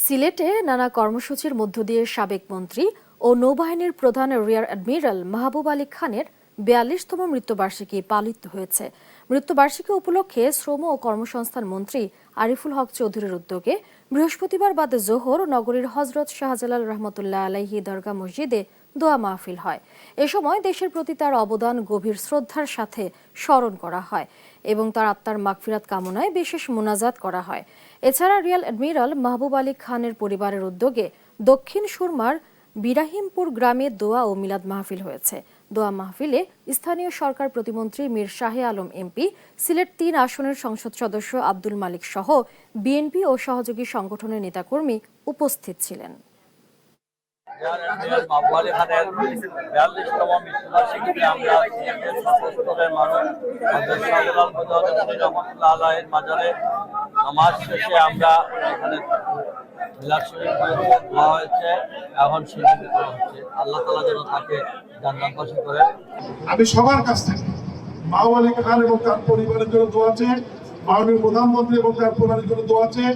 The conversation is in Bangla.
সিলেটে নানা কর্মসূচির মধ্য দিয়ে সাবেক মন্ত্রী ও নৌবাহিনীর প্রধান রিয়ার অ্যাডমিরাল মাহবুব আলী খানের ৪২তম মৃত্যুবার্ষিকী পালিত হয়েছে। মৃত্যুবার্ষিকী উপলক্ষে শ্রম ও কর্মসংস্থান মন্ত্রী আরিফুল হক চৌধুরীর উদ্যোগে বৃহস্পতিবার বাদে জোহর নগরীর হজরত শাহজালাল রহমতুল্লাহ আলাইহি দরগা মসজিদে দোয়া মাহফিল হয়। এ সময় দেশের প্রতি তার অবদান গভীর শ্রদ্ধার সাথে স্মরণ করা হয় এবং তার আত্মার মাগফিরাত কামনায় বিশেষ মোনাজাত করা হয়। এছাড়া রিয়ার অ্যাডমিরাল মাহবুব আলী খানের পরিবারের উদ্যোগে দক্ষিণ সুরমার বিরাহিমপুর গ্রামে দোয়া ও মিলাদ মাহফিল হয়েছে। দোয়া মাহফিলে স্থানীয় সরকার প্রতিমন্ত্রী মীর শাহে আলম এমপি, সিলেট ৩ আসনের সংসদ সদস্য আব্দুল মালিক সহ বিএনপি ও সহযোগী সংগঠনের নেতাকর্মী উপস্থিত ছিলেন। নামাজ শেষে আমরা এখানে হয়েছে, এখন স্বীকৃতি করা হচ্ছে। আল্লাহ তাআলা যেন তাকে জান্নাতবাসী করেন। আমি সবার কাছ থেকে মাহবুব আলী খান এবং তার পরিবারের জন্য দোয়া চেয়ে, মাননীয় প্রধানমন্ত্রী এবং তার পরিবারের জন্য দোয়া চেয়ে